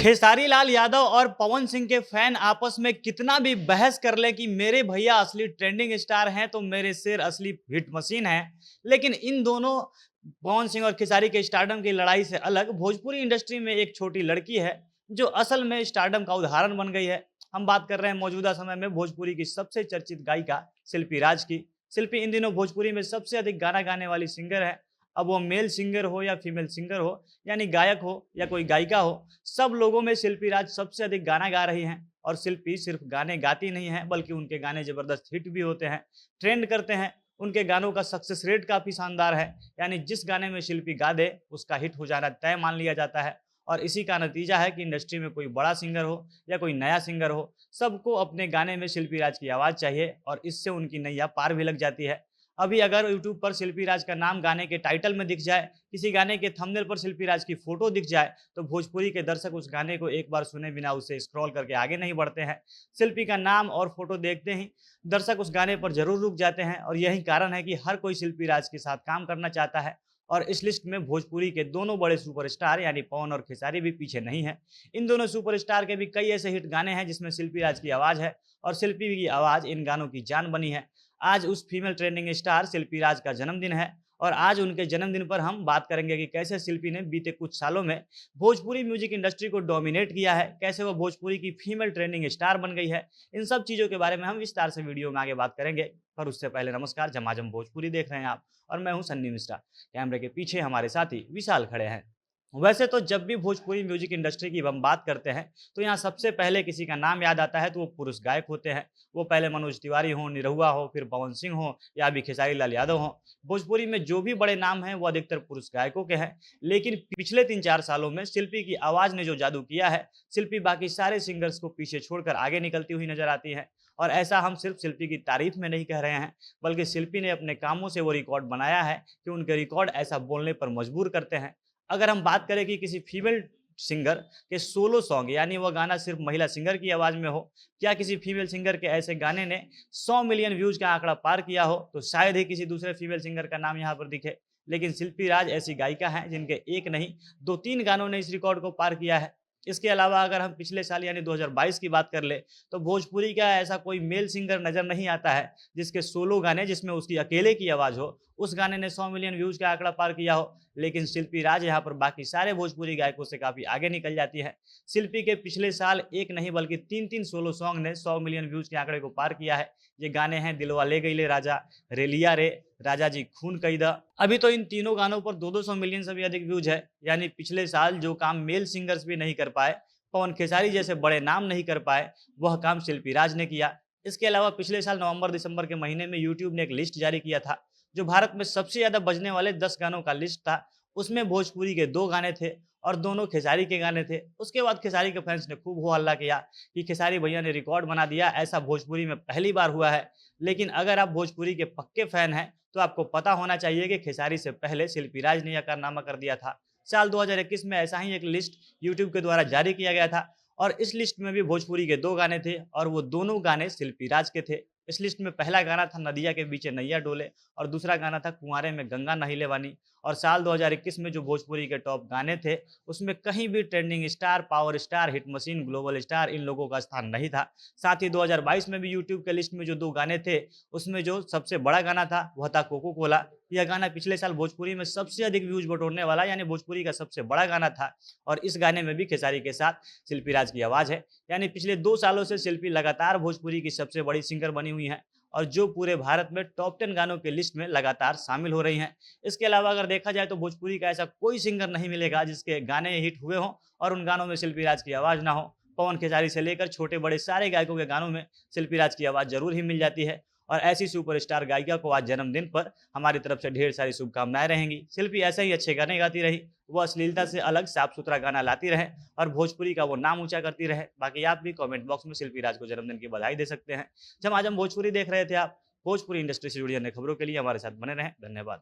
खेसारी लाल यादव और पवन सिंह के फैन आपस में कितना भी बहस कर ले कि मेरे भैया असली ट्रेंडिंग स्टार हैं तो मेरे शेर असली हिट मशीन है, लेकिन इन दोनों पवन सिंह और खेसारी के स्टारडम की लड़ाई से अलग भोजपुरी इंडस्ट्री में एक छोटी लड़की है जो असल में स्टारडम का उदाहरण बन गई है। हम बात कर रहे हैं मौजूदा समय में भोजपुरी की सबसे चर्चित गायिका शिल्पी राज की। शिल्पी इन दिनों भोजपुरी में सबसे अधिक गाना गाने वाली सिंगर है। अब वो मेल सिंगर हो या फीमेल सिंगर हो, यानी गायक हो या कोई गायिका हो, सब लोगों में शिल्पी राज सबसे अधिक गाना गा रही हैं। और शिल्पी सिर्फ गाने गाती नहीं है, बल्कि उनके गाने जबरदस्त हिट भी होते हैं, ट्रेंड करते हैं। उनके गानों का सक्सेस रेट काफी शानदार है, यानी जिस गाने में शिल्पी गा दे उसका हिट हो जाना तय मान लिया जाता है। और इसी का नतीजा है कि इंडस्ट्री में कोई बड़ा सिंगर हो या कोई नया सिंगर हो, सबको अपने गाने में शिल्पी राज की आवाज चाहिए और इससे उनकी नैया पार भी लग जाती है। अभी अगर यूट्यूब पर शिल्पी राज का नाम गाने के टाइटल में दिख जाए, किसी गाने के थंबनेल पर शिल्पी राज की फोटो दिख जाए, तो भोजपुरी के दर्शक उस गाने को एक बार सुने बिना उसे स्क्रॉल करके आगे नहीं बढ़ते हैं। शिल्पी का नाम और फोटो देखते ही दर्शक उस गाने पर जरूर रुक जाते हैं और यही कारण है कि हर कोई शिल्पी राज के साथ काम करना चाहता है। और इस लिस्ट में भोजपुरी के दोनों बड़े सुपरस्टार यानी पवन और खेसारी भी पीछे नहीं है। इन दोनों सुपरस्टार के भी कई ऐसे हिट गाने हैं जिसमें शिल्पी राज की आवाज है और शिल्पी की आवाज इन गानों की जान बनी है। आज उस फीमेल ट्रेंडिंग स्टार शिल्पी राज का जन्मदिन है और आज उनके जन्मदिन पर हम बात करेंगे कि कैसे शिल्पी ने बीते कुछ सालों में भोजपुरी म्यूजिक इंडस्ट्री को डोमिनेट किया है, कैसे वो भोजपुरी की फीमेल ट्रेंडिंग स्टार बन गई है। इन सब चीज़ों के बारे में हम विस्तार से वीडियो में आगे बात करेंगे। पर उससे पहले नमस्कार, झमाझम भोजपुरी देख रहे हैं आप और मैं हूं सन्नी मिश्रा। कैमरे के पीछे हमारे साथी विशाल खड़े हैं। वैसे तो जब भी भोजपुरी म्यूजिक इंडस्ट्री की हम बात करते हैं तो यहाँ सबसे पहले किसी का नाम याद आता है तो वो पुरुष गायक होते हैं। वो पहले मनोज तिवारी हो, निरहुआ हो, फिर पवन सिंह हो या अभी खेसारी लाल यादव हो। भोजपुरी में जो भी बड़े नाम हैं वो अधिकतर पुरुष गायकों के हैं। लेकिन पिछले 3-4 सालों में शिल्पी की आवाज ने जो जादू किया है, शिल्पी बाकी सारे सिंगर्स को पीछे छोड़कर आगे निकलती हुई नजर आती है। और ऐसा हम सिर्फ शिल्पी की तारीफ में नहीं कह रहे हैं, बल्कि शिल्पी ने अपने कामों से वो रिकॉर्ड बनाया है कि उनके रिकॉर्ड ऐसा बोलने पर मजबूर करते हैं। अगर हम बात करें कि किसी फीमेल सिंगर के सोलो सॉन्ग यानी वह गाना सिर्फ महिला सिंगर की आवाज में हो, क्या किसी फीमेल सिंगर के ऐसे गाने ने 100 मिलियन व्यूज का आंकड़ा पार किया हो, तो शायद ही किसी दूसरे फीमेल सिंगर का नाम यहाँ पर दिखे। लेकिन शिल्पी राज ऐसी गायिका हैं जिनके एक नहीं 2-3 गानों ने इस रिकॉर्ड को पार किया है। इसके अलावा अगर हम पिछले साल यानी 2022 की बात कर ले तो भोजपुरी का ऐसा कोई मेल सिंगर नजर नहीं आता है जिसके सोलो गाने जिसमें उसकी अकेले की आवाज हो, उस गाने ने 100 मिलियन व्यूज का आंकड़ा पार किया हो। लेकिन शिल्पी राज यहाँ पर बाकी सारे भोजपुरी गायकों से काफी आगे निकल जाती है। शिल्पी के पिछले साल एक नहीं बल्कि 3-3 सोलो सॉन्ग ने 100 मिलियन व्यूज के आंकड़े को पार किया है। ये गाने हैं दिलवा ले गईले राजा, रेलिया रे, राजा जी खून कैदा। अभी तो इन तीनों गानों पर 200 मिलियन से भी अधिक व्यूज है। यानी पिछले साल जो काम मेल सिंगर्स भी नहीं कर पाए, पवन खेसारी जैसे बड़े नाम नहीं कर पाए, वह काम शिल्पी राज ने किया। इसके अलावा पिछले साल नवंबर-दिसंबर के महीने में यूट्यूब ने एक लिस्ट जारी किया था जो भारत में सबसे ज्यादा बजने वाले 10 गानों का लिस्ट था। उसमें भोजपुरी के 2 गाने थे और दोनों खेसारी के गाने थे। उसके बाद खेसारी के फैंस ने खूब हो हल्ला किया कि खेसारी भैया ने रिकॉर्ड बना दिया, ऐसा भोजपुरी में पहली बार हुआ है। लेकिन अगर आप भोजपुरी के पक्के फैन हैं तो आपको पता होना चाहिए कि खेसारी से पहले शिल्पी राज ने यह कारनामा कर दिया था। साल 2021 में ऐसा ही एक लिस्ट यूट्यूब के द्वारा जारी किया गया था और इस लिस्ट में भी भोजपुरी के 2 गाने थे और वो दोनों गाने शिल्पी राज के थे। इस लिस्ट में पहला गाना था नदिया के बीचे नैया डोले और दूसरा गाना था कुंवारे में गंगा नहिले वानी। और साल 2021 में जो भोजपुरी के टॉप गाने थे उसमें कहीं भी trending star, power star, hit machine, global star in लोगों का स्थान नहीं था। साथ ही 2022 में भी यूट्यूब के लिस्ट में जो 2 गाने थे उसमें जो सबसे बड़ा गाना था वह था कोको कोला। यह गाना पिछले साल भोजपुरी में सबसे अधिक व्यूज बटोरने वाला यानी भोजपुरी का सबसे बड़ा गाना था और इस गाने में भी खेसारी के साथ शिल्पी राज की आवाज है। यानी पिछले 2 सालों से शिल्पी लगातार भोजपुरी की सबसे बड़ी सिंगर बनी हुई हैं और जो पूरे भारत में टॉप 10 गानों के लिस्ट में लगातार शामिल हो रही हैं। इसके अलावा अगर देखा जाए तो भोजपुरी का ऐसा कोई सिंगर नहीं मिलेगा जिसके गाने हिट हुए हों और उन गानों में शिल्पी राज की आवाज ना हो। पवन खेसारी से लेकर छोटे बड़े सारे गायकों के गानों में शिल्पी राज की आवाज जरूर ही मिल जाती है। और ऐसी सुपरस्टार गायिका को आज जन्मदिन पर हमारी तरफ से ढेर सारी शुभकामनाएं रहेंगी। शिल्पी ऐसे ही अच्छे गाने गाती रही, वो अश्लीलता से अलग साफ सुथरा गाना लाती रहे और भोजपुरी का वो नाम ऊंचा करती रहे। बाकी आप भी कमेंट बॉक्स में शिल्पी राज को जन्मदिन की बधाई दे सकते हैं। जब आज हम भोजपुरी देख रहे थे आप, भोजपुरी इंडस्ट्री से जुड़ी अन्य खबरों के लिए हमारे साथ बने रहें। धन्यवाद।